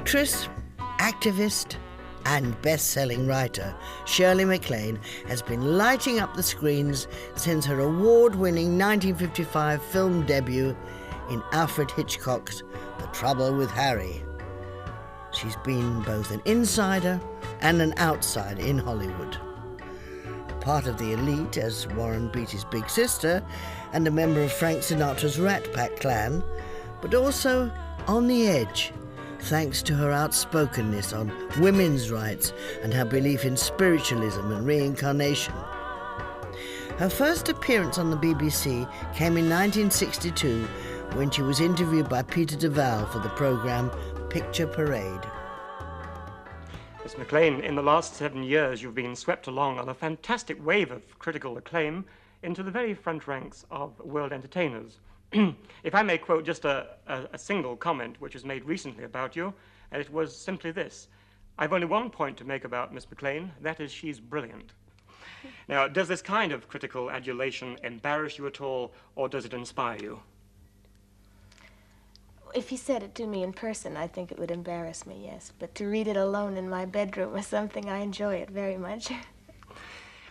Actress, activist, and best-selling writer, Shirley Maclaine has been lighting up the screens since her award-winning 1955 film debut in Alfred Hitchcock's The Trouble with Harry. She's been both an insider and an outsider in Hollywood. Part of the elite as Warren Beatty's big sister and a member of Frank Sinatra's Rat Pack clan, but also on the edge, thanks to her outspokenness on women's rights and her belief in spiritualism and reincarnation. Her first appearance on the BBC came in 1962 when she was interviewed by Peter Duval for the programme Picture Parade. Miss Maclaine, in the last 7 years you've been swept along on a fantastic wave of critical acclaim into the very front ranks of world entertainers. If I may quote just a single comment which was made recently about you, and it was simply this: I've only one point to make about Miss Maclaine, that is she's brilliant. Now, does this kind of critical adulation embarrass you at all, or does it inspire you? If he said it to me in person, I think it would embarrass me, yes. But to read it alone in my bedroom is something I enjoy it very much.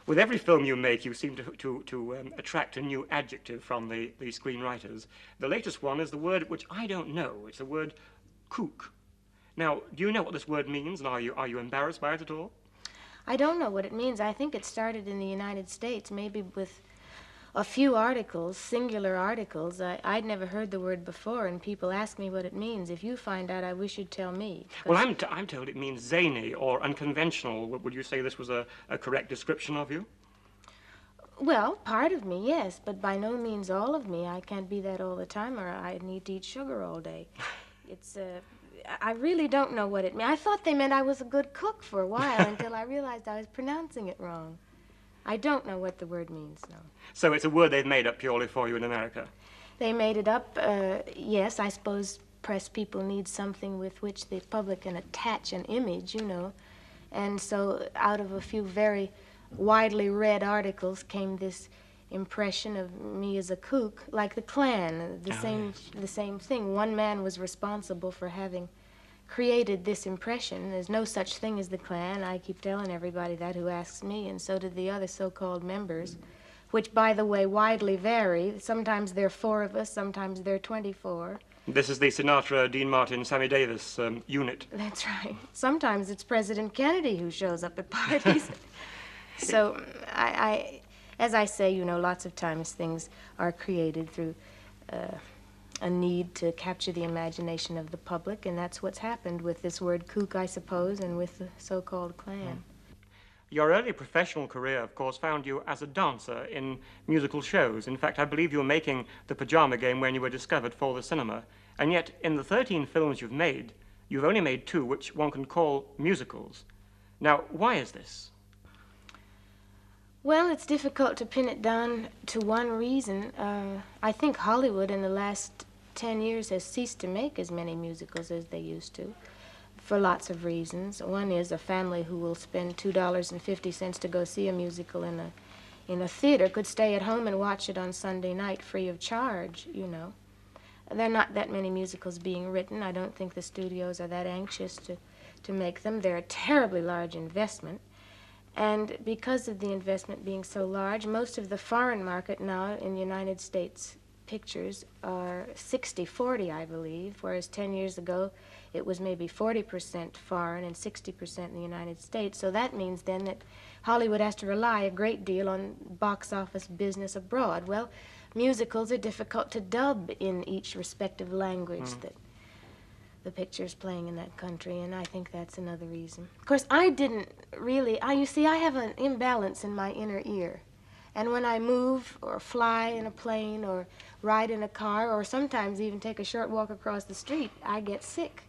With every film you make, you seem to attract a new adjective from the screenwriters. The latest one is the word which I don't know. It's the word kook. Now, do you know what this word means, and are you embarrassed by it at all? I don't know what it means. I think it started in the United States, maybe with a few articles, singular articles. I'd never heard the word before, and people ask me what it means. If you find out, I wish you'd tell me. Well, I'm told it means zany or unconventional. Would you say this was a correct description of you? Well, part of me, yes, but by no means all of me. I can't be that all the time, or I'd need to eat sugar all day. I really don't know what it means. I thought they meant I was a good cook for a while until I realized I was pronouncing it wrong. I don't know what the word means, no. So it's a word they've made up purely for you in America? They made it up, yes. I suppose press people need something with which the public can attach an image, you know. And so out of a few very widely read articles came this impression of me as a kook, like the Klan, the same thing. One man was responsible for having created this impression. There's no such thing as the Klan. I keep telling everybody that who asks me, and so did the other so-called members, which, by the way, widely vary. Sometimes there are 4 of us, sometimes there are 24. This is the Sinatra, Dean Martin, Sammy Davis unit. That's right. Sometimes it's President Kennedy who shows up at parties. So, as I say, you know, lots of times things are created through a need to capture the imagination of the public, and that's what's happened with this word kook, I suppose, and with the so-called Klan. Your early professional career, of course, found you as a dancer in musical shows. In fact, I believe you were making the Pajama Game when you were discovered for the cinema. And yet, in the 13 films you've made, you've only made 2 which one can call musicals. Now, why is this? Well, it's difficult to pin it down to one reason. I think Hollywood in the last 10 years has ceased to make as many musicals as they used to, for lots of reasons. One is a family who will spend $2.50 to go see a musical in a theater could stay at home and watch it on Sunday night free of charge, you know. There are not that many musicals being written. I don't think the studios are that anxious to make them. They're a terribly large investment. And because of the investment being so large, most of the foreign market now in the United States pictures are 60-40, I believe, whereas 10 years ago it was maybe 40% foreign and 60% in the United States. So that means then that Hollywood has to rely a great deal on box office business abroad. Well, musicals are difficult to dub in each respective language that the picture's playing in that country, and I think that's another reason. Of course, I didn't really, you see, I have an imbalance in my inner ear. And when I move or fly in a plane or ride in a car or sometimes even take a short walk across the street, I get sick.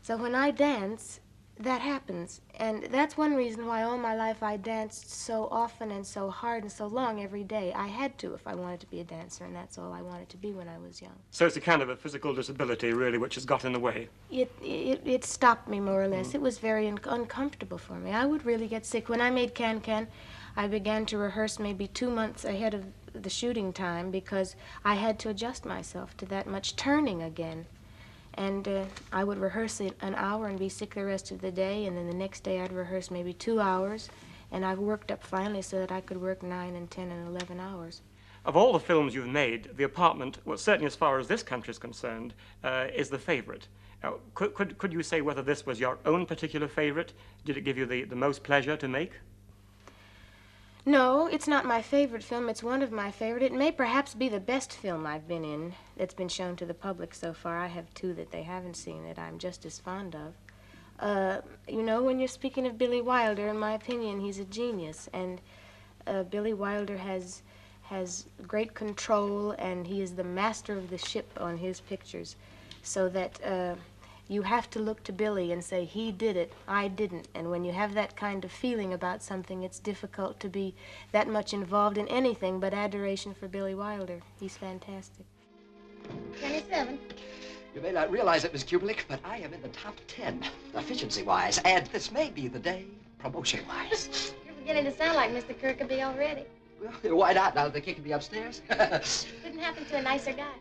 So when I dance, that happens. And that's one reason why all my life I danced so often and so hard and so long every day. I had to if I wanted to be a dancer, and that's all I wanted to be when I was young. So it's a kind of a physical disability, really, which has got in the way. It stopped me, more or less. It was very uncomfortable for me. I would really get sick. When I made Can-Can, I began to rehearse maybe 2 months ahead of the shooting time because I had to adjust myself to that much turning again. And I would rehearse it an hour and be sick the rest of the day, and then the next day I'd rehearse maybe 2 hours, and I worked up finally so that I could work 9 and 10 and 11 hours. Of all the films you've made, The Apartment, well, certainly as far as this country is concerned, is the favorite. Now, could you say whether this was your own particular favorite? Did it give you the most pleasure to make? No, it's not my favorite film. It's one of my favorite. It may perhaps be the best film I've been in that's been shown to the public so far. I have 2 that they haven't seen that I'm just as fond of. You know, when you're speaking of Billy Wilder, in my opinion, he's a genius. And Billy Wilder has great control, and he is the master of the ship on his pictures. So that you have to look to Billy and say, he did it, I didn't. And when you have that kind of feeling about something, it's difficult to be that much involved in anything but adoration for Billy Wilder. He's fantastic. 27. You may not realize it, Miss Kubelik, but I am in the top 10, efficiency-wise, and this may be the day, promotion-wise. You're beginning to sound like Mr. Kirkaby already. Well, why not, now that they're kicking me upstairs? Couldn't happen to a nicer guy.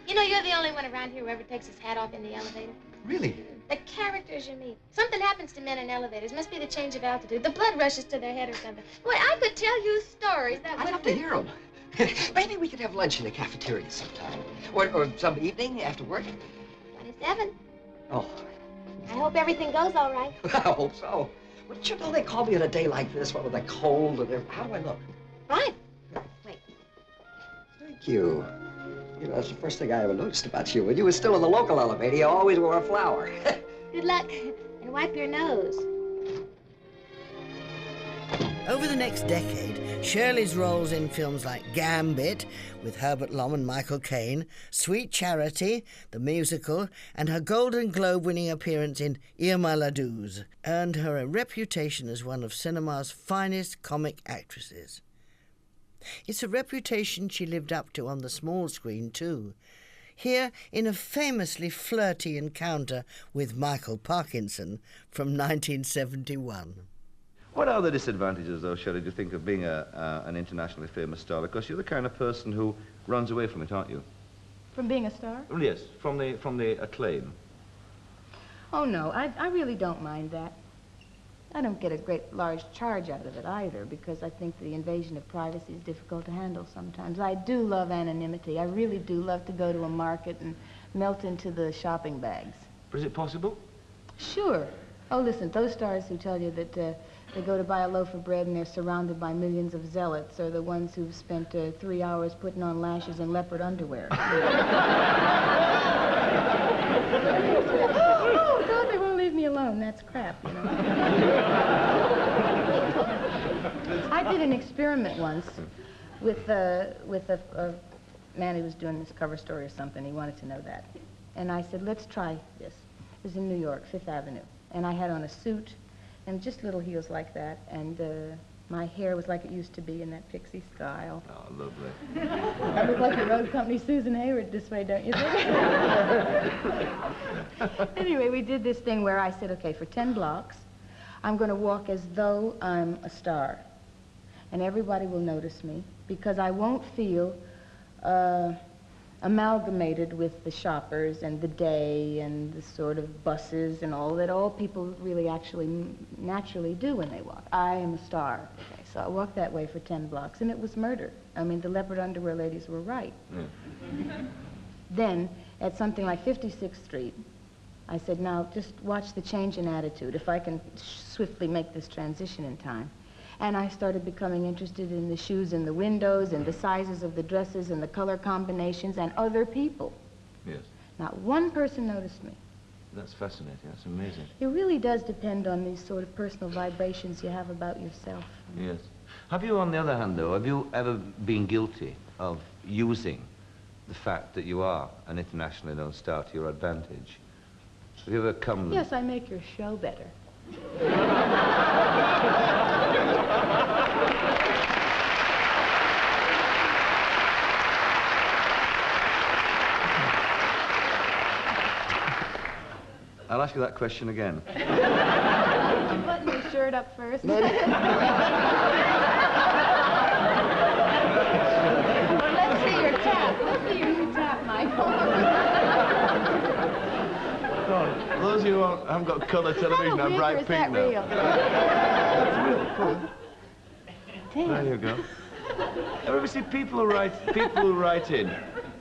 You know, you're the only one around here who ever takes his hat off in the elevator. Really? The characters you meet. Something happens to men in elevators. Must be the change of altitude. The blood rushes to their head or something. Boy, I could tell you stories that would... I'd love to hear them. Maybe we could have lunch in the cafeteria sometime. Or some evening after work. 27. Oh. I hope everything goes all right. I hope so. Wouldn't you know they call me on a day like this, one with the cold and everything. How do I look? Fine. Wait. Thank you. You know, that's the first thing I ever noticed about you. When you were still in the local elevator, you always wore a flower. Good luck. And wipe your nose. Over the next decade, Shirley's roles in films like Gambit, with Herbert Lom and Michael Caine, Sweet Charity, the musical, and her Golden Globe-winning appearance in Irma la Douce earned her a reputation as one of cinema's finest comic actresses. It's a reputation she lived up to on the small screen, too. Here in a famously flirty encounter with Michael Parkinson from 1971. What are the disadvantages, though, Shirley, do you think, of being an internationally famous star? Because you're the kind of person who runs away from it, aren't you? From being a star? Well, yes, from the acclaim. Oh, no, I really don't mind that. I don't get a great large charge out of it either, because I think the invasion of privacy is difficult to handle sometimes. I do love anonymity. I really do love to go to a market and melt into the shopping bags. But is it possible? Sure. Oh, listen, those stars who tell you that they go to buy a loaf of bread and they're surrounded by millions of zealots are the ones who've spent 3 hours putting on lashes and leopard underwear. Oh, God, they won't leave me alone. That's crap, you know. I did an experiment once with a man who was doing this cover story or something. He wanted to know that. And I said, let's try this. It was in New York, Fifth Avenue. And I had on a suit and just little heels like that. And my hair was like it used to be in that pixie style. Oh, lovely. I look like the road company Susan Hayward this way, don't you think? Anyway, we did this thing where I said, okay, for 10 blocks, I'm going to walk as though I'm a star. And everybody will notice me because I won't feel amalgamated with the shoppers and the day and the sort of buses and all that all people really actually naturally do when they walk. I am a star. Okay, so I walked that way for 10 blocks, and it was murder. I mean, the leopard underwear ladies were right. Yeah. Then, at something like 56th Street, I said, now, just watch the change in attitude, if I can swiftly make this transition in time. And I started becoming interested in the shoes in the windows and the sizes of the dresses and the color combinations and other people. Yes. Not one person noticed me. That's fascinating. That's amazing. It really does depend on these sort of personal vibrations you have about yourself. Yes. Have you, on the other hand, though, have you ever been guilty of using the fact that you are an internationally known star to your advantage? Have you ever come... Yes, I make your show better. I'll ask you that question again. Did you button your shirt up first? Well, let's see your tap. Let's see your tap, Michael. suppose you haven't got colour television on bright pink that now. real? That's real. Cool. Damn. There you go. Ever see people who write in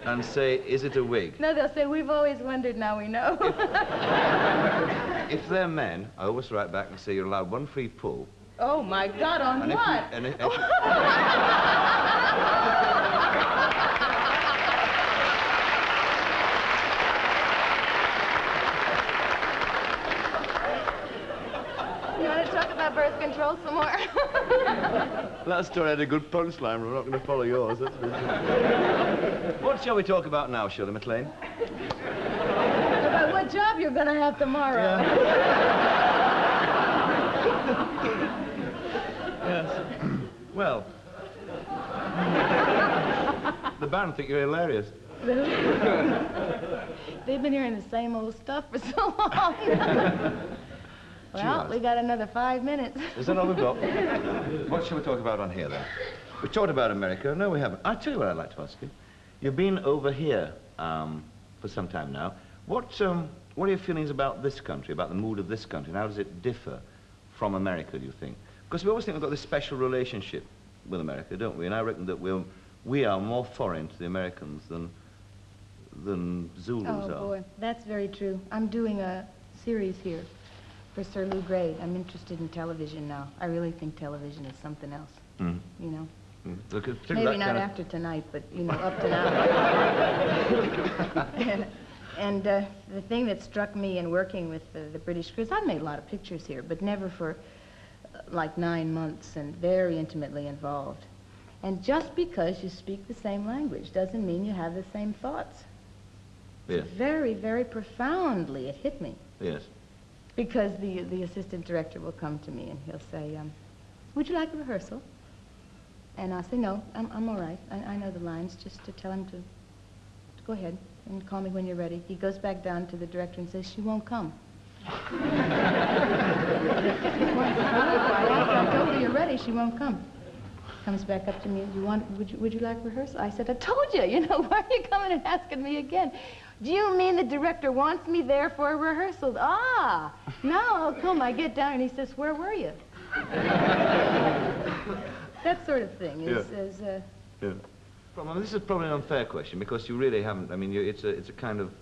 and say, "Is it a wig?" No, they'll say, "We've always wondered, now we know." If they're men, I always write back and say, "You're allowed one free pull." Oh, my God, on And what? You want to talk about birth control some more? That story had a good punchline, but I'm not going to follow yours. What shall we talk about now, Shirley Maclaine? About what job you're going to have tomorrow. Yes. Well, the band think you're hilarious. They've been hearing the same old stuff for so long. Well, we got another 5 minutes. Is that all we've got? What shall we talk about on here, then? We've talked about America. No, we haven't. I'll tell you what I'd like to ask you. You've been over here for some time now. What are your feelings about this country, about the mood of this country, and how does it differ from America, do you think? Because we always think we've got this special relationship with America, don't we? And I reckon that we are more foreign to the Americans than Zulus are. Oh, boy, that's very true. I'm doing a series here for Sir Lou Grade. I'm interested in television now. I really think television is something else, you know? Look, Maybe not after tonight, but, you know, up to now. And the thing that struck me in working with the British crews, I've made a lot of pictures here, but never for like 9 months and very intimately involved. And just because you speak the same language doesn't mean you have the same thoughts. Yes. Very, very profoundly, it hit me. Yes. Because the assistant director will come to me and he'll say, would you like a rehearsal? And I'll say, no, I'm all right. I know the lines, just to tell him to go ahead and call me when you're ready. He goes back down to the director and says, she won't come. I told her you're ready, she won't come. Comes back up to me, would you like rehearsal? I said, I told you, why are you coming and asking me again? Do you mean the director wants me there for a rehearsal? Ah, now I'll come. I get down and he says, where were you? That sort of thing is Yeah. Well, this is probably an unfair question because you really haven't, it's a kind of,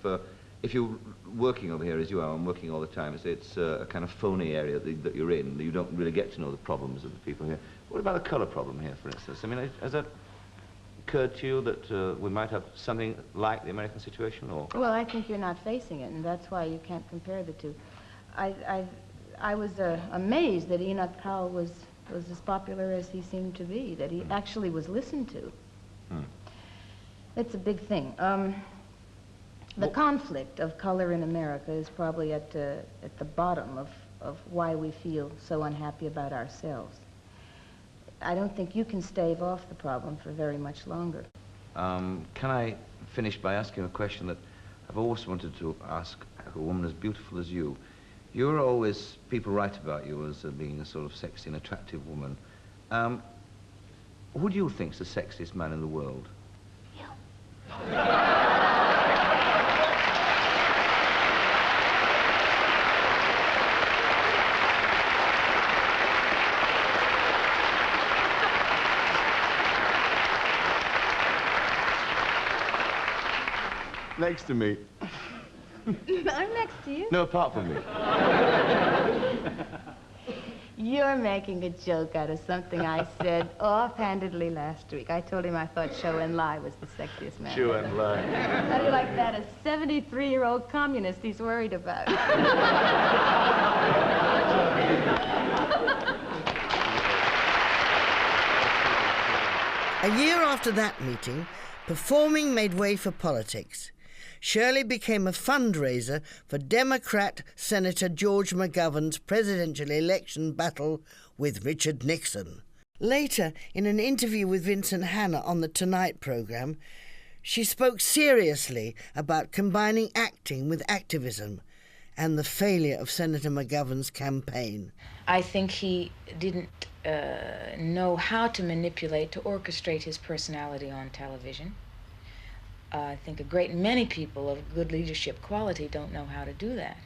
if you're working over here as you are, I'm working all the time, it's a kind of phony area that you're in. You don't really get to know the problems of the people here. What about the colour problem here, for instance? Has that occurred to you that we might have something like the American situation, or? Well, I think you're not facing it, and that's why you can't compare the two. I was amazed that Enoch Powell was as popular as he seemed to be, that he actually was listened to. It's a big thing. The conflict of color in America is probably at the bottom of why we feel so unhappy about ourselves. I don't think you can stave off the problem for very much longer. Can I finish by asking a question that I've always wanted to ask a woman as beautiful as you? You're always, people write about you as being a sort of sexy and attractive woman. Who do you think's the sexiest man in the world? You. Next to me. I'm next to you. No, apart from me. You're making a joke out of something I said offhandedly last week. I told him I thought Show and Lie was the sexiest man. Show and Lie. How do you like that? A 73-year-old communist he's worried about. A year after that meeting, performing made way for politics. Shirley became a fundraiser for Democrat Senator George McGovern's presidential election battle with Richard Nixon. Later, in an interview with Vincent Hanna on the Tonight programme, she spoke seriously about combining acting with activism and the failure of Senator McGovern's campaign. I think he didn't know how to manipulate, to orchestrate his personality on television. I think a great many people of good leadership quality don't know how to do that.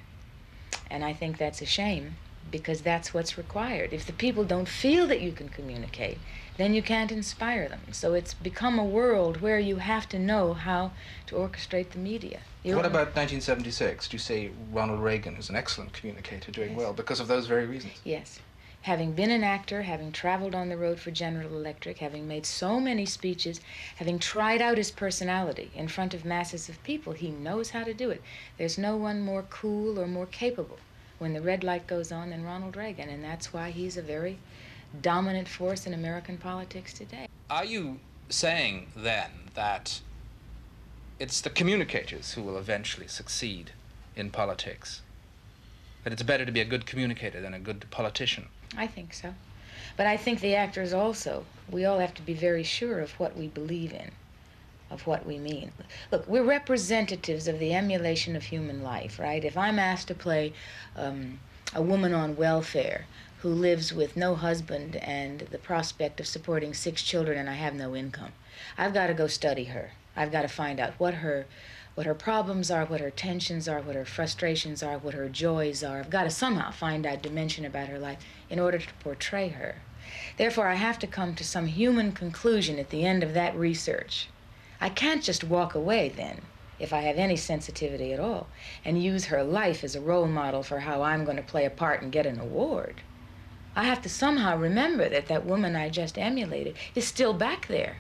And I think that's a shame, because that's what's required. If the people don't feel that you can communicate, then you can't inspire them. So it's become a world where you have to know how to orchestrate the media. What about 1976? Do you say Ronald Reagan is an excellent communicator, doing well because of those very reasons? Yes. Having been an actor, having traveled on the road for General Electric, having made so many speeches, having tried out his personality in front of masses of people, he knows how to do it. There's no one more cool or more capable when the red light goes on than Ronald Reagan, and that's why he's a very dominant force in American politics today. Are you saying then that it's the communicators who will eventually succeed in politics? That it's better to be a good communicator than a good politician? I think so. But I think the actors also, we all have to be very sure of what we believe in, of what we mean. Look, we're representatives of the emulation of human life, right? If I'm asked to play a woman on welfare who lives with no husband and the prospect of supporting 6 children, and I have no income, I've got to go study her. I've got to find out what her problems are, what her tensions are, what her frustrations are, what her joys are. I've got to somehow find out dimension about her life in order to portray her. Therefore, I have to come to some human conclusion at the end of that research. I can't just walk away then, if I have any sensitivity at all, and use her life as a role model for how I'm going to play a part and get an award. I have to somehow remember that that woman I just emulated is still back there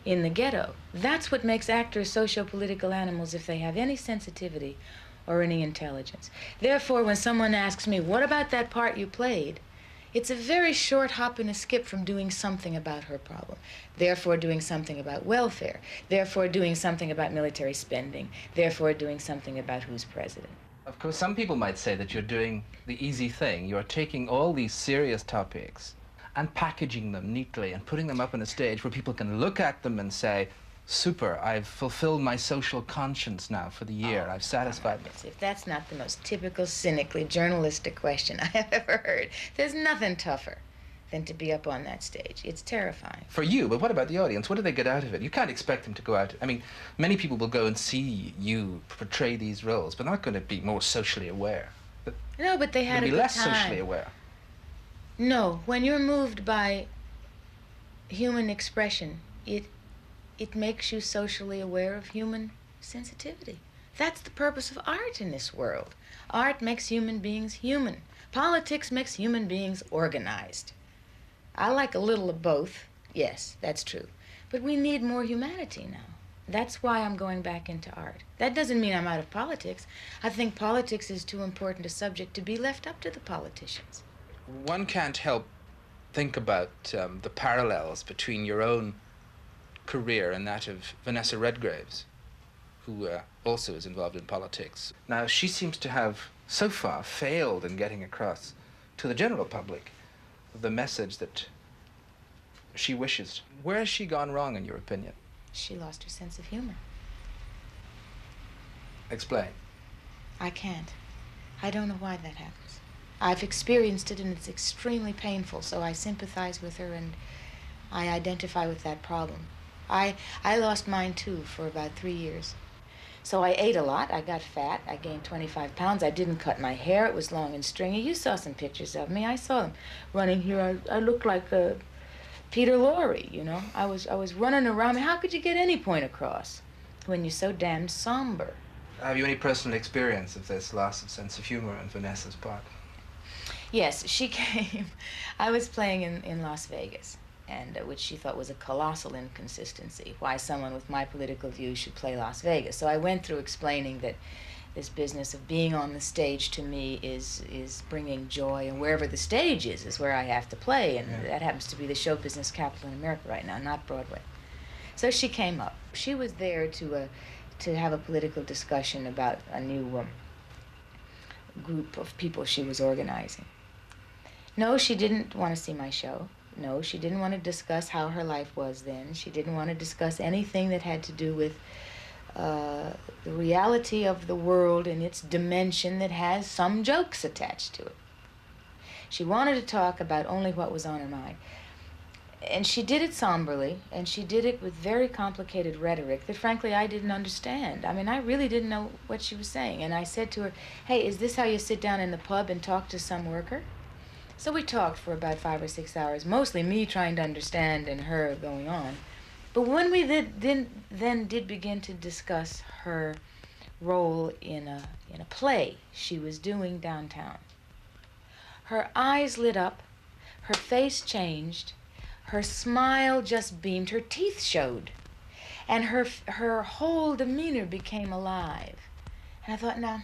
in the ghetto. That's what makes actors socio-political animals, if they have any sensitivity or any intelligence. Therefore, when someone asks me, what about that part you played? It's a very short hop and a skip from doing something about her problem, therefore doing something about welfare, therefore doing something about military spending, therefore doing something about who's president. Of course, some people might say that you're doing the easy thing. You're taking all these serious topics and packaging them neatly and putting them up on a stage where people can look at them and say, super, I've fulfilled my social conscience now for the year. I've satisfied myself. If that's not the most typical, cynically journalistic question I have ever heard. There's nothing tougher than to be up on that stage. It's terrifying. For you, but what about the audience? What do they get out of it? You can't expect them to go out. I mean, many people will go and see you portray these roles, but they're not going to be more socially aware. No, but they had a good time. Be less socially aware. No, when you're moved by human expression, it makes you socially aware of human sensitivity. That's the purpose of art in this world. Art makes human beings human. Politics makes human beings organized. I like a little of both. Yes, that's true. But we need more humanity now. That's why I'm going back into art. That doesn't mean I'm out of politics. I think politics is too important a subject to be left up to the politicians. One can't help think about the parallels between your own career and that of Vanessa Redgrave's, who also is involved in politics. Now, she seems to have, so far, failed in getting across to the general public the message that she wishes. Where has she gone wrong, in your opinion? She lost her sense of humor. Explain. I can't. I don't know why that happens. I've experienced it, and it's extremely painful, so I sympathize with her, and I identify with that problem. I lost mine, too, for about 3 years. So I ate a lot. I got fat. I gained 25 pounds. I didn't cut my hair. It was long and stringy. You saw some pictures of me. I saw them running here. I looked like Peter Lorre, you know. I was running around. How could you get any point across when you're so damn somber? Have you any personal experience of this loss of sense of humor on Vanessa's part? Yes, she came. I was playing in Las Vegas, and which she thought was a colossal inconsistency, why someone with my political views should play Las Vegas. So I went through explaining that this business of being on the stage to me is bringing joy, and wherever the stage is where I have to play, and that happens to be the show business capital in America right now, not Broadway. So she came up. She was there to have a political discussion about a new group of people she was organizing. No, she didn't want to see my show. No, she didn't want to discuss how her life was then. She didn't want to discuss anything that had to do with the reality of the world and its dimension that has some jokes attached to it. She wanted to talk about only what was on her mind. And she did it somberly, and she did it with very complicated rhetoric that frankly I didn't understand. I mean, I really didn't know what she was saying. And I said to her, hey, is this how you sit down in the pub and talk to some worker? So we talked for about 5 or 6 hours, mostly me trying to understand and her going on. But when we then did begin to discuss her role in a play she was doing downtown, her eyes lit up, her face changed, her smile just beamed, her teeth showed, and her whole demeanor became alive. And I thought, now,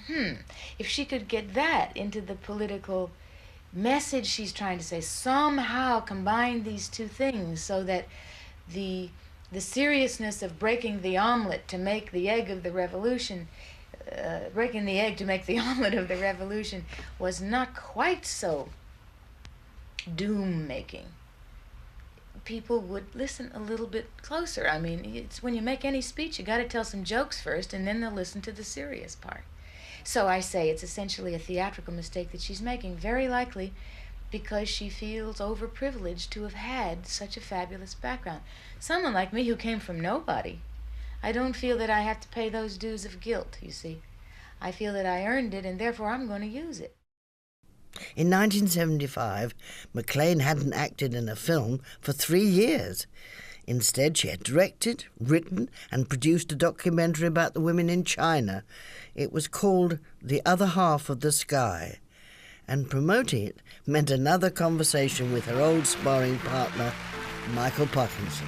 if she could get that into the political message she's trying to say, somehow combine these two things so that the seriousness of breaking the omelet to make the egg of the revolution, breaking the egg to make the omelet of the revolution was not quite so doom-making, people would listen a little bit closer. I mean, it's when you make any speech, you got to tell some jokes first, and then they'll listen to the serious part. So I say it's essentially a theatrical mistake that she's making, very likely because she feels overprivileged to have had such a fabulous background. Someone like me who came from nobody, I don't feel that I have to pay those dues of guilt, you see. I feel that I earned it, and therefore I'm going to use it. In 1975, Maclaine hadn't acted in a film for 3 years. Instead, she had directed, written, and produced a documentary about the women in China. It was called The Other Half of the Sky, and promoting it meant another conversation with her old sparring partner, Michael Parkinson.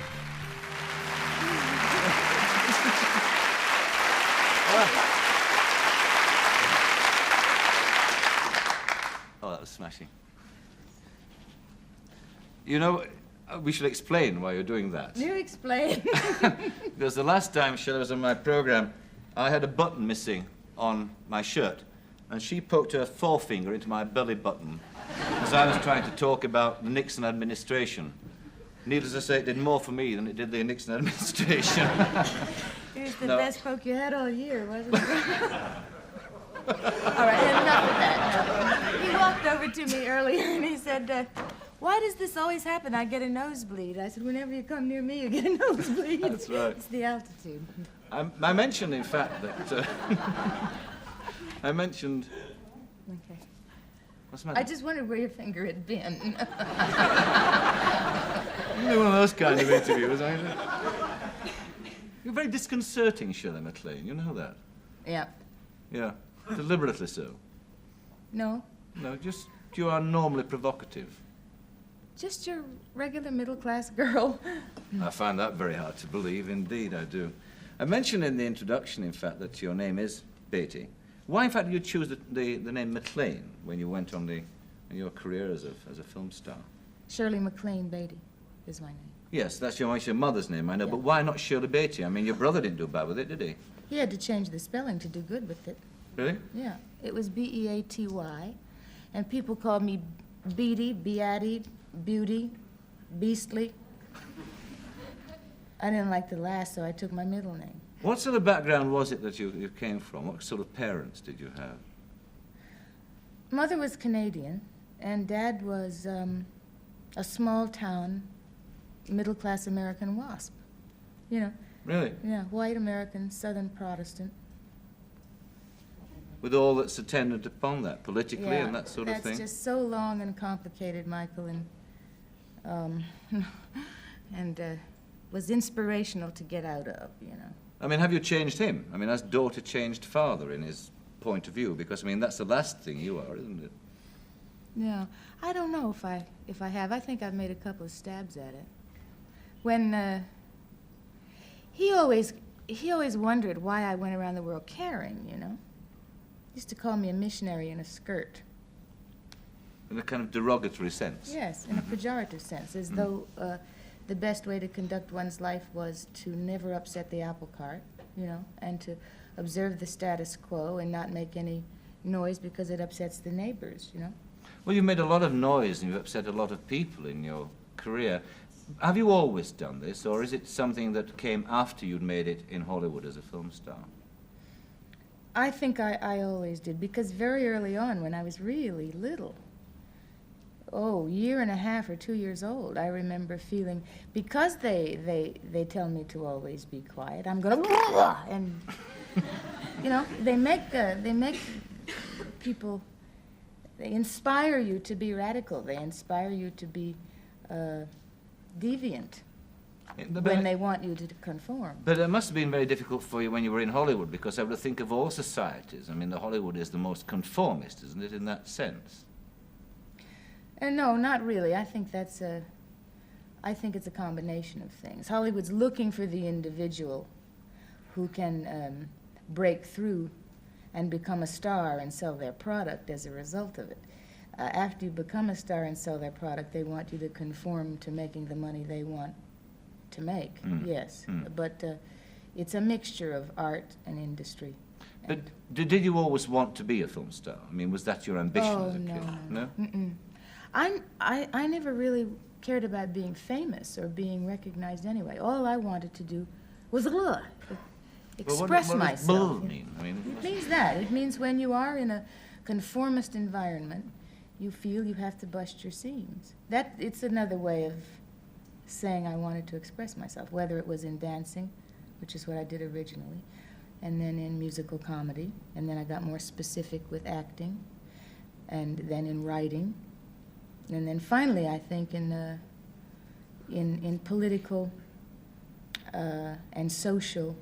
Oh, that was smashing. You know, we should explain why you're doing that. You explain. Because the last time Shirley was on my program, I had a button missing on my shirt, and she poked her forefinger into my belly button as I was trying to talk about the Nixon administration. Needless to say, it did more for me than it did the Nixon administration. It was the best poke you had all year, wasn't it? All right, enough of that. He walked over to me earlier and he said, why does this always happen? I get a nosebleed. I said, whenever you come near me, you get a nosebleed. That's right. It's the altitude. I mentioned, in fact, that... I mentioned... Okay. What's the matter? I just wondered where your finger had been. You know, one of those kind of interviews, aren't you? You're very disconcerting, Shirley Maclaine. You know that? Yeah. Yeah. Deliberately so. No. No, just you are normally provocative. Just your regular middle-class girl. I find that very hard to believe. Indeed, I do. I mentioned in the introduction, in fact, that your name is Beatty. Why, in fact, did you choose the name Maclaine when you went on your career as a film star? Shirley Maclaine Beatty is my name. Yes, that's your mother's name, I know. Yeah. But why not Shirley Beatty? I mean, your brother didn't do bad with it, did he? He had to change the spelling to do good with it. Really? Yeah. It was B-E-A-T-Y, and people called me Beatty, Beatty, Beauty, Beastly. I didn't like the last, so I took my middle name. What sort of background was it that you came from? What sort of parents did you have? Mother was Canadian, and Dad was a small-town, middle-class American WASP. You know. Really? Yeah, white American, Southern Protestant. With all that's attendant upon that, politically and that sort of thing? That's just so long and complicated, Michael, and was inspirational to get out of, you know. I mean, have you changed him? I mean, has daughter changed father in his point of view? Because, I mean, that's the last thing you are, isn't it? No, I don't know if I have. I think I've made a couple of stabs at it. When, he always wondered why I went around the world caring, you know. He used to call me a missionary in a skirt. In a kind of derogatory sense? Yes, in a pejorative sense, as though the best way to conduct one's life was to never upset the apple cart, you know, and to observe the status quo and not make any noise because it upsets the neighbors, you know. Well, you've made a lot of noise and you've upset a lot of people in your career. Have you always done this, or is it something that came after you'd made it in Hollywood as a film star? I think I always did, because very early on, when I was really little, year and a half or 2 years old, I remember feeling, because they tell me to always be quiet, I'm gonna and they make people, they inspire you to be radical, they inspire you to be deviant when they want you to conform. But it must have been very difficult for you when you were in Hollywood, because I would think of all societies. I mean, the Hollywood is the most conformist, isn't it, in that sense? No, not really. I think it's a combination of things. Hollywood's looking for the individual who can break through and become a star and sell their product as a result of it. After you become a star and sell their product, they want you to conform to making the money they want to make, yes. But it's a mixture of art and industry. But did you always want to be a film star? I mean, was that your ambition as a kid? No? Mm-mm. I never really cared about being famous or being recognized anyway. All I wanted to do was express what myself. Does mean? I mean, it means that. It means when you are in a conformist environment, you feel you have to bust your seams. It's another way of saying I wanted to express myself, whether it was in dancing, which is what I did originally, and then in musical comedy, and then I got more specific with acting, and then in writing, and then finally I think in political and social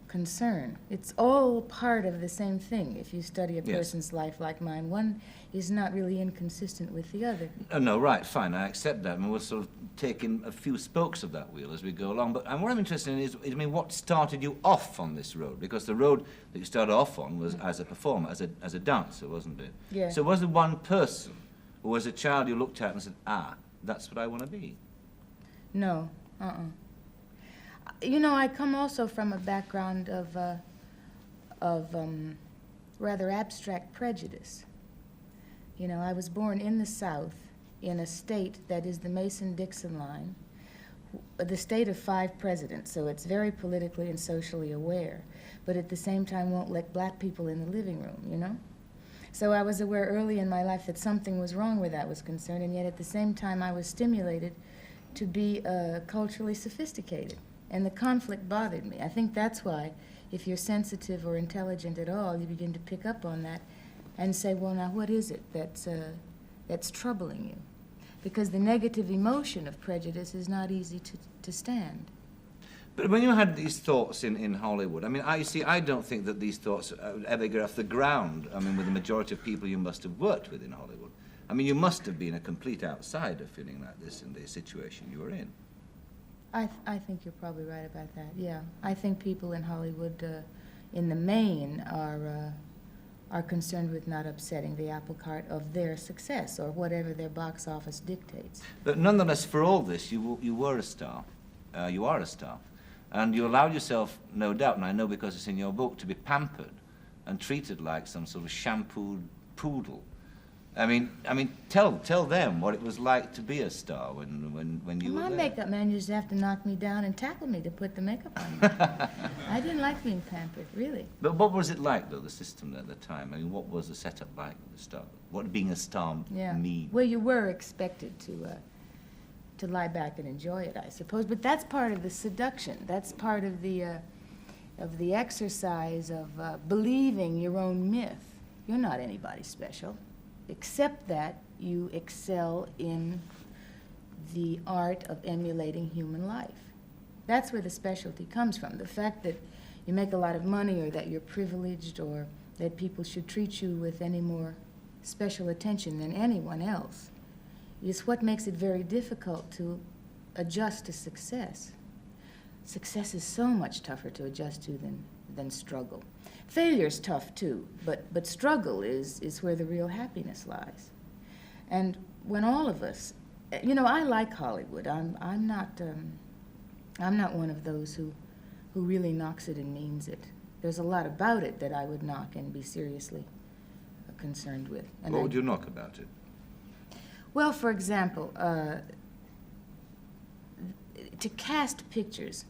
concern. It's all part of the same thing. If you study a person's life like mine, one is not really inconsistent with the other. No, right, fine, I accept that, and we'll sort of take in a few spokes of that wheel as we go along. But what I'm interested in is, I mean, what started you off on this road? Because the road that you started off on was as a performer, as a dancer, wasn't it? Yeah. So was there one person, or as a child you looked at and said, that's what I want to be? No, You know, I come also from a background of rather abstract prejudice. You know, I was born in the South, in a state that is the Mason-Dixon line, the state of 5 presidents, so it's very politically and socially aware, but at the same time won't let black people in the living room, you know? So I was aware early in my life that something was wrong where that was concerned, and yet at the same time I was stimulated to be culturally sophisticated. And the conflict bothered me. I think that's why, if you're sensitive or intelligent at all, you begin to pick up on that and say, well, now what is it that's troubling you? Because the negative emotion of prejudice is not easy to stand. But when you had these thoughts in Hollywood, I mean, I don't think that these thoughts ever get off the ground, I mean, with the majority of people you must have worked with in Hollywood. I mean, you must have been a complete outsider feeling like this in the situation you were in. I think you're probably right about that, yeah. I think people in Hollywood, in the main, are concerned with not upsetting the apple cart of their success or whatever their box office dictates. But nonetheless, for all this, you were a star. You are a star. And you allowed yourself, no doubt, and I know because it's in your book, to be pampered and treated like some sort of shampooed poodle. I mean, tell them what it was like to be a star when you were there. My makeup man used to have to knock me down and tackle me to put the makeup on me. I didn't like being pampered, really. But what was it like, though, the system at the time? I mean, what was the setup like with the star? What did being a star mean? Well, you were expected to lie back and enjoy it, I suppose. But that's part of the seduction. That's part of the exercise of believing your own myth. You're not anybody special, except that you excel in the art of emulating human life. That's where the specialty comes from. The fact that you make a lot of money or that you're privileged or that people should treat you with any more special attention than anyone else is what makes it very difficult to adjust to success. Success is so much tougher to adjust to than struggle. Failure's tough too, but struggle is where the real happiness lies. And when all of us, you know, I like Hollywood. I'm not one of those who really knocks it and means it. There's a lot about it that I would knock and be seriously concerned with. And what would you knock about it? Well, for example, to cast pictures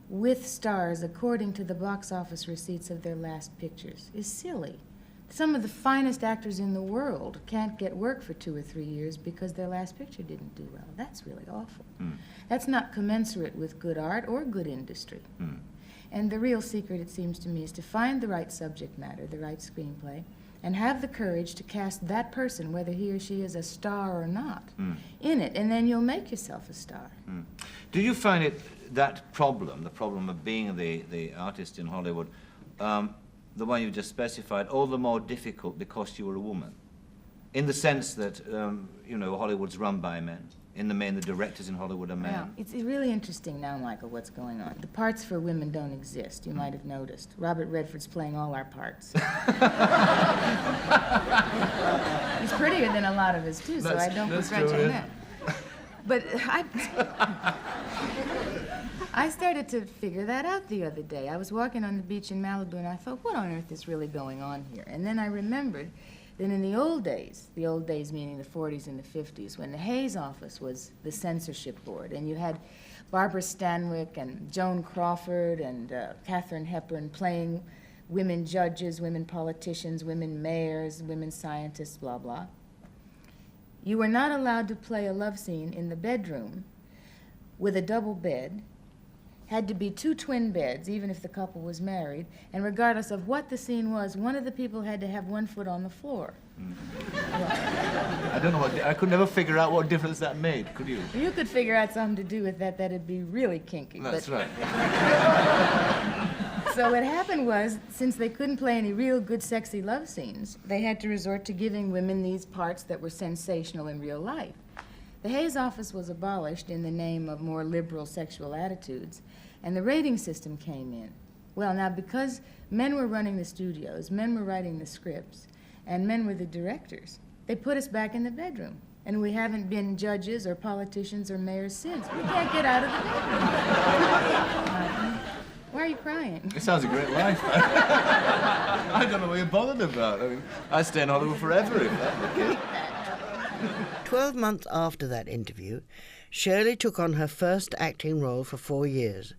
with stars according to the box office receipts of their last pictures is silly. Some of the finest actors in the world can't get work for 2 or 3 years because their last picture didn't do well. That's really awful. That's not commensurate with good art or good industry. And the real secret, it seems to me, is to find the right subject matter, the right screenplay, and have the courage to cast that person, whether he or she is a star or not, in it, and then you'll make yourself a star. Do you find it, that problem, the problem of being the artist in Hollywood, the one you just specified, all the more difficult because you were a woman? In the sense that, you know, Hollywood's run by men. In the main, the directors in Hollywood are men. Well, it's really interesting now, Michael, what's going on. The parts for women don't exist, you might have noticed. Robert Redford's playing all our parts. He's prettier than a lot of us, too, so I don't begrudge him that. But I started to figure that out the other day. I was walking on the beach in Malibu, and I thought, what on earth is really going on here? And then I remembered that in the old days meaning the 40s and the 50s, when the Hayes office was the censorship board, and you had Barbara Stanwyck and Joan Crawford and Katharine Hepburn playing women judges, women politicians, women mayors, women scientists, blah, blah. You were not allowed to play a love scene in the bedroom with a double bed. Had to be 2 twin beds, even if the couple was married, and regardless of what the scene was, one of the people had to have 1 foot on the floor. I don't know I could never figure out what difference that made, could you? You could figure out something to do with that, that'd be really kinky. That's right. So what happened was, since they couldn't play any real good sexy love scenes, they had to resort to giving women these parts that were sensational in real life. The Hayes office was abolished in the name of more liberal sexual attitudes, and the rating system came in. Well, now, because men were running the studios, men were writing the scripts, and men were the directors, they put us back in the bedroom. And we haven't been judges or politicians or mayors since. We can't get out of the bedroom. Why are you crying? It sounds a great life. I don't know what you're bothered about. I mean, I stay in Hollywood forever if that's the case. 12 months after that interview, Shirley took on her first acting role for 4 years,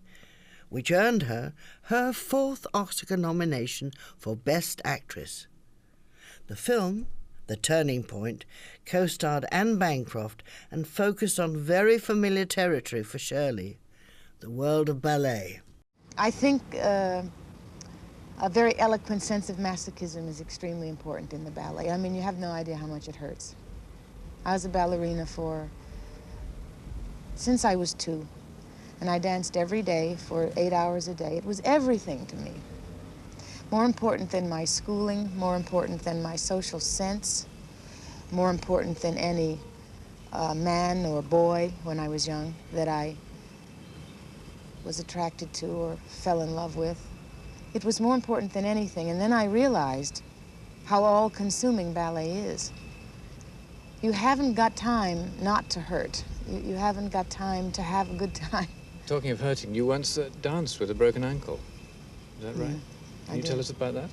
which earned her her 4th Oscar nomination for Best Actress. The film, The Turning Point, co-starred Anne Bancroft and focused on very familiar territory for Shirley, the world of ballet. I think a very eloquent sense of masochism is extremely important in the ballet. I mean, you have no idea how much it hurts. I was a ballerina since I was 2, and I danced every day for 8 hours a day. It was everything to me. More important than my schooling, more important than my social sense, more important than any man or boy when I was young that I was attracted to or fell in love with. It was more important than anything, and then I realized how all-consuming ballet is. You haven't got time not to hurt. You haven't got time to have a good time. Talking of hurting, you once danced with a broken ankle. Is that right? Can you tell us about that?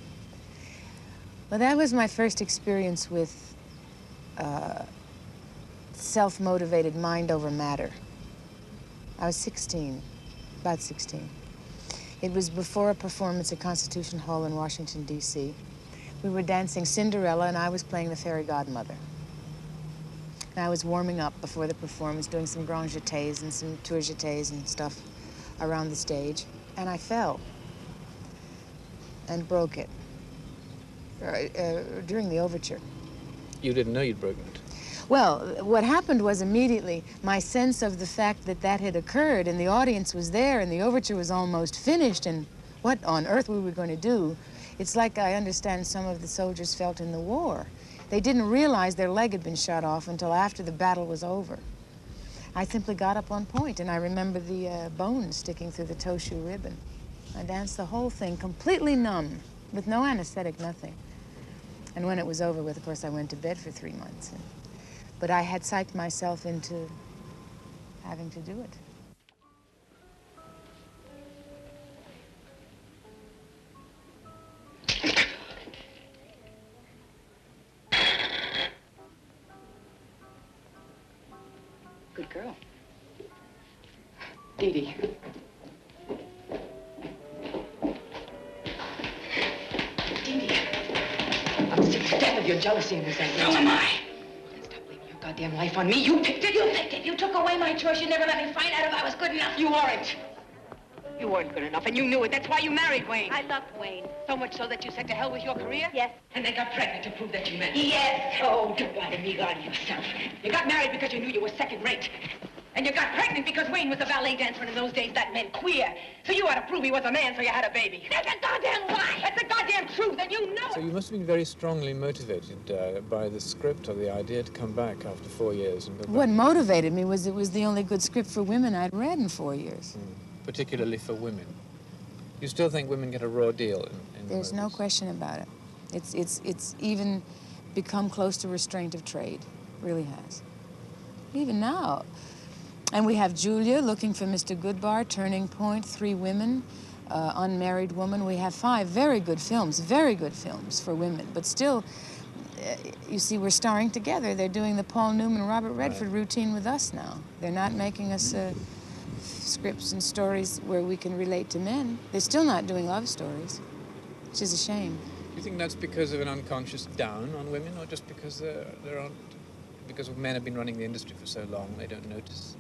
Well, that was my first experience with self-motivated mind over matter. I was 16, about 16. It was before a performance at Constitution Hall in Washington, D.C. We were dancing Cinderella, and I was playing the fairy godmother. And I was warming up before the performance, doing some grand jetés and some tour jetés and stuff around the stage, and I fell and broke it during the overture. You didn't know you'd broken it? Well, what happened was immediately my sense of the fact that that had occurred and the audience was there and the overture was almost finished and what on earth we were going to do. It's like I understand some of the soldiers felt in the war. They didn't realize their leg had been shot off until after the battle was over. I simply got up on point, and I remember the bone sticking through the toe shoe ribbon. I danced the whole thing completely numb, with no anesthetic, nothing. And when it was over with, of course, I went to bed for 3 months. But I had psyched myself into having to do it. Good girl. Dee Dee. Dee Dee. death of your jealousy and resentment. So am I. Stop blaming your goddamn life on me. You picked it. You picked it. You took away my choice. You never let me find out if I was good enough. You weren't. You weren't good enough, and you knew it. That's why you married Wayne. I loved Wayne. So much so that you said to hell with your career? Yes. And then got pregnant to prove that you meant it. Yes. Oh, don't lie to me, lie to yourself. You got married because you knew you were second-rate. And you got pregnant because Wayne was a ballet dancer, and in those days that meant queer. So you had to prove he was a man, so you had a baby. That's a goddamn lie! That's the goddamn truth, and you know it! So you must have been very strongly motivated by the script or the idea to come back after 4 years and go back. What motivated me was it was the only good script for women I'd read in 4 years. Particularly for women. You still think women get a raw deal in There's no question about it. It's even become close to restraint of trade. Really has. Even now. And we have Julia looking for Mr. Goodbar, Turning Point, 3 women, Unmarried Woman. We have 5 very good films for women. But still, you see, we're starring together. They're doing the Paul Newman, Robert Redford routine with us now. They're not making us scripts and stories where we can relate to men. They're still not doing love stories, which is a shame. Do you think that's because of an unconscious down on women, or just because because men have been running the industry for so long they don't notice?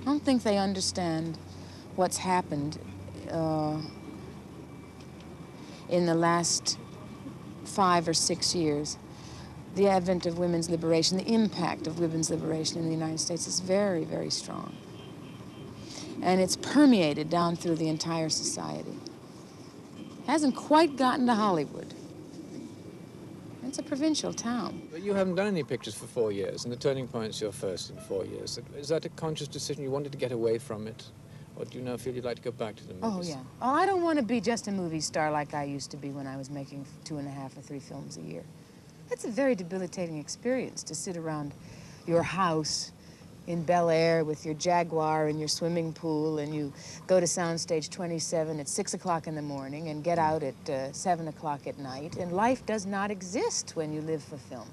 I don't think they understand what's happened in the last 5 or 6 years. The advent of women's liberation, the impact of women's liberation in the United States is very, very strong. And it's permeated down through the entire society. Hasn't quite gotten to Hollywood. It's a provincial town. But you haven't done any pictures for 4 years, and the Turning Point's your first in 4 years. Is that a conscious decision? You wanted to get away from it? Or do you now feel you'd like to go back to the movies? Oh, yeah. Oh, I don't want to be just a movie star like I used to be when I was making 2.5 or 3 films a year. That's a very debilitating experience, to sit around your house in Bel Air with your Jaguar and your swimming pool, and you go to Soundstage 27 at 6 o'clock in the morning and get out at 7 o'clock at night, and life does not exist when you live for film.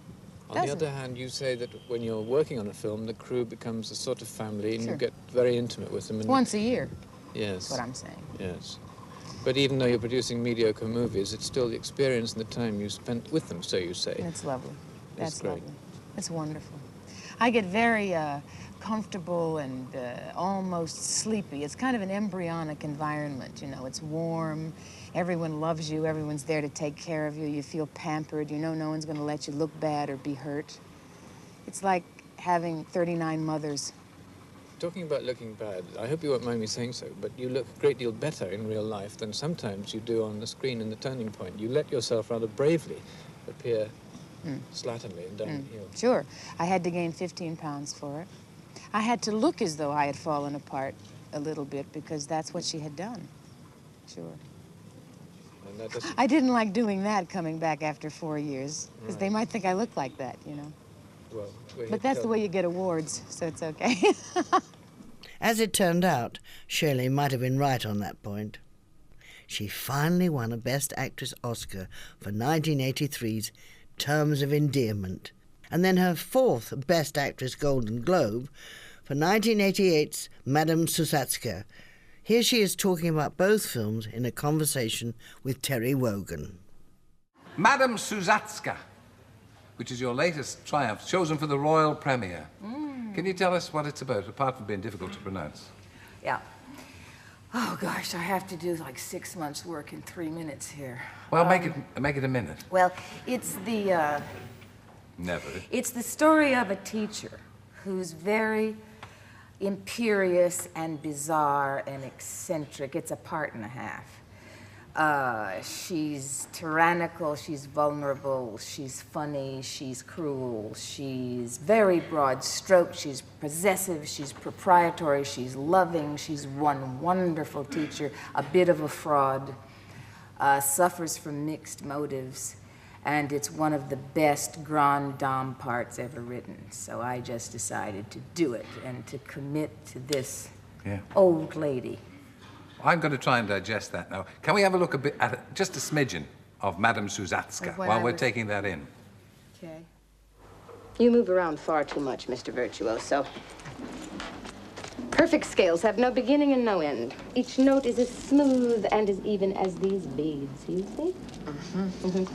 On the other hand, you say that when you're working on a film, the crew becomes a sort of family, and Sure. you get very intimate with them. And Once a year. Yes. That's what I'm saying. Yes. But even though you're producing mediocre movies, it's still the experience and the time you spent with them, so you say. It's lovely. That's great. lovely. It's wonderful. I get very comfortable and almost sleepy. It's kind of an embryonic environment, you know. It's warm, everyone loves you, everyone's there to take care of you, you feel pampered, you know no one's going to let you look bad or be hurt. It's like having 39 mothers. Talking about looking bad, I hope you won't mind me saying so, but you look a great deal better in real life than sometimes you do on the screen in the Turning Point. You let yourself rather bravely appear slatternly and down the hill. Sure. I had to gain 15 pounds for it. I had to look as though I had fallen apart a little bit because that's what she had done. Sure. And that doesn't... I didn't like doing that coming back after 4 years because they might think I look like that, you know. Well, but that's the way you get awards, so it's okay. As it turned out, Shirley might have been right on that point. She finally won a Best Actress Oscar for 1983's Terms of Endearment, and then her 4th Best Actress Golden Globe for 1988's Madame Susatska. Here she is talking about both films in a conversation with Terry Wogan. Madame Susatska, which is your latest triumph, chosen for the royal premiere. Can you tell us what it's about, apart from being difficult to pronounce? Yeah. Oh, gosh, I have to do like 6 months' work in 3 minutes here. Well, make it a minute. Well, it's the, Never. It's the story of a teacher who's very imperious and bizarre and eccentric. It's a part and a half. She's tyrannical, she's vulnerable, she's funny, she's cruel, she's very broad stroke, she's possessive, she's proprietary, she's loving, she's one wonderful teacher, a bit of a fraud, suffers from mixed motives, and it's one of the best grande dame parts ever written. So I just decided to do it and to commit to this old lady. I'm going to try and digest that now. Can we have a look a bit at just a smidgen of Madame Susatska while we're taking that in? Okay. You move around far too much, Mr. Virtuoso. Perfect scales have no beginning and no end. Each note is as smooth and as even as these beads, you see?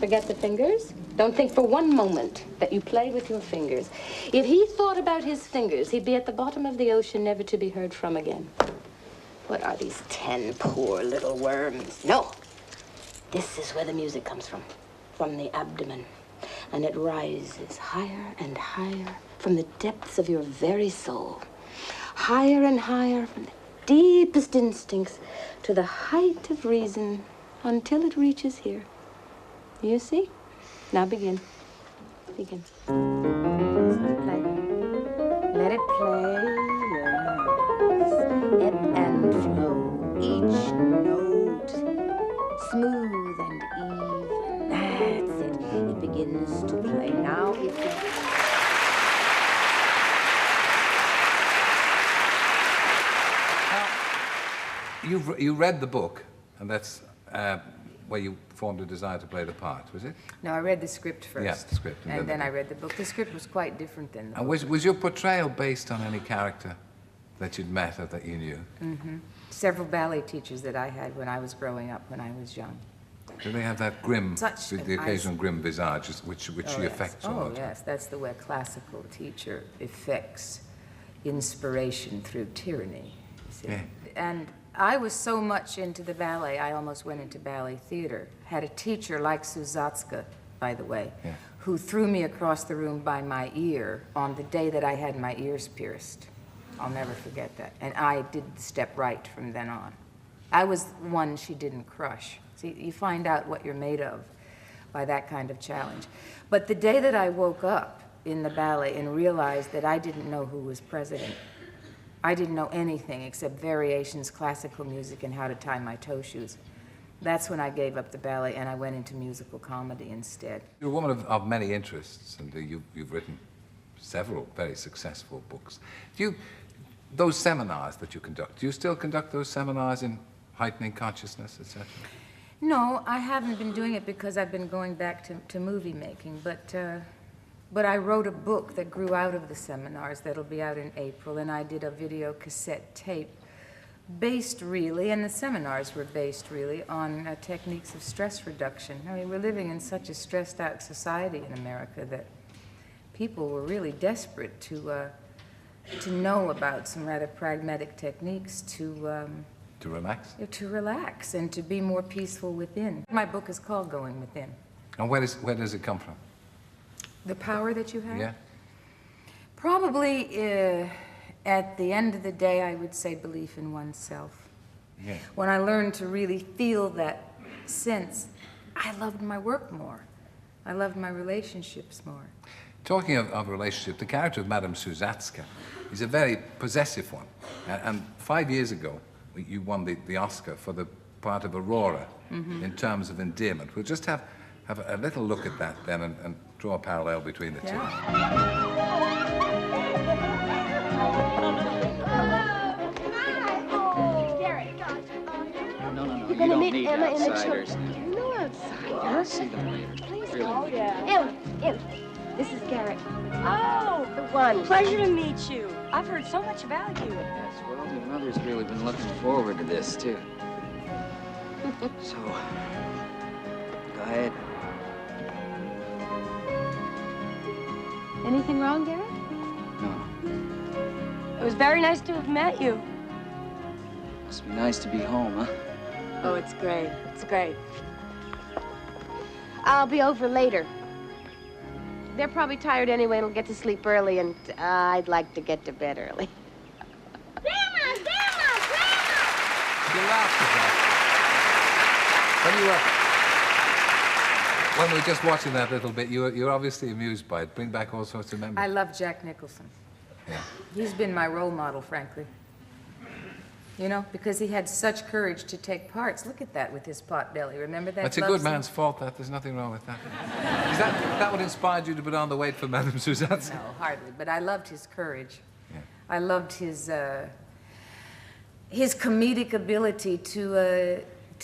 Forget the fingers. Don't think for one moment that you play with your fingers. If he thought about his fingers, he'd be at the bottom of the ocean, never to be heard from again. What are these 10 poor little worms? No. This is where the music comes from the abdomen. And it rises higher and higher from the depths of your very soul. Higher and higher from the deepest instincts to the height of reason until it reaches here. You see? Now begin. Begin. Play. Let it play. Yes. Ebb and flow. Each note smooth and even. That's it. It begins to play. Now it begins. You read the book, and that's where you formed a desire to play the part, was it? No, I read the script first. Yeah, the script. And then I read the book. The script was quite different than the book. And was your portrayal based on any character that you'd met or that you knew? Several ballet teachers that I had when I was growing up, when I was young. Do they have that grim, the occasional grim visage, which she affects all the time? Yes, that's the way a classical teacher affects inspiration through tyranny, you see. Yeah. And I was so much into the ballet, I almost went into ballet theater. Had a teacher like Suzatska, by the way, who threw me across the room by my ear on the day that I had my ears pierced. I'll never forget that. And I did step right from then on. I was one she didn't crush. See, you find out what you're made of by that kind of challenge. But the day that I woke up in the ballet and realized that I didn't know who was president, I didn't know anything except variations, classical music, and how to tie my toe shoes. That's when I gave up the ballet and I went into musical comedy instead. You're a woman of many interests, and you've written several very successful books. Those seminars that you conduct, do you still conduct those seminars in heightening consciousness, etc.? No, I haven't been doing it because I've been going back to movie making, but I wrote a book that grew out of the seminars that'll be out in April, and I did a video cassette tape based really, and the seminars were based really, on techniques of stress reduction. I mean, we're living in such a stressed out society in America that people were really desperate to know about some rather pragmatic techniques to relax? To relax and to be more peaceful within. My book is called Going Within. And where does it come from? The power that you have? Yeah. Probably at the end of the day, I would say belief in oneself. Yeah. When I learned to really feel that sense, I loved my work more. I loved my relationships more. Talking of relationship, the character of Madame Suzatska is a very possessive one. And 5 years ago, you won the Oscar for the part of Aurora in terms of endearment. We'll just have a little look at that then and draw a parallel between the two. No, you don't need Emma outsiders. No outsiders. I'll see them later. Please really. call Em. This is Garrett. Oh, the one. Pleasure to meet you. I've heard so much about you. Yes, well, your mother's really been looking forward to this, too. So, go ahead. Anything wrong, Garrett? No. It was very nice to have met you. Must be nice to be home, huh? Oh, it's great. It's great. I'll be over later. They're probably tired anyway and will get to sleep early, and I'd like to get to bed early. Grandma! You laughed at that. When we were just watching that little bit, you were obviously amused by it. Bring back all sorts of memories. I love Jack Nicholson. Yeah. He's been my role model, frankly. You know, because he had such courage to take parts. Look at that with his pot belly. Remember that? That's a good man's fault, that. There's nothing wrong with that. Is that what inspired you to put on the weight for Madame Suzatska? No, hardly. But I loved his courage. Yeah. I loved his comedic ability to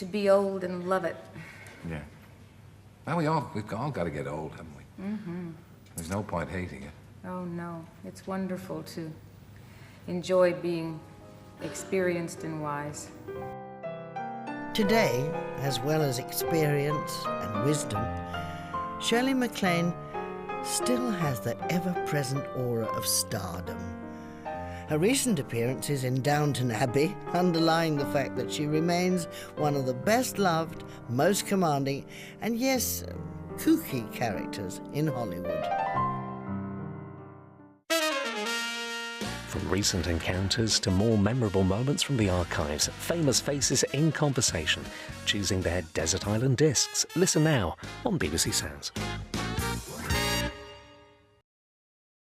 be old and love it. Yeah. Well, we've all got to get old, haven't we? Mm-hmm. There's no point hating it. Oh, no. It's wonderful to enjoy being experienced and wise. Today, as well as experience and wisdom, Shirley Maclaine still has that ever-present aura of stardom. Her recent appearances in Downton Abbey underline the fact that she remains one of the best-loved, most commanding, and yes, kooky characters in Hollywood. From recent encounters to more memorable moments from the archives, famous faces in conversation, choosing their desert island discs. Listen now on BBC Sounds.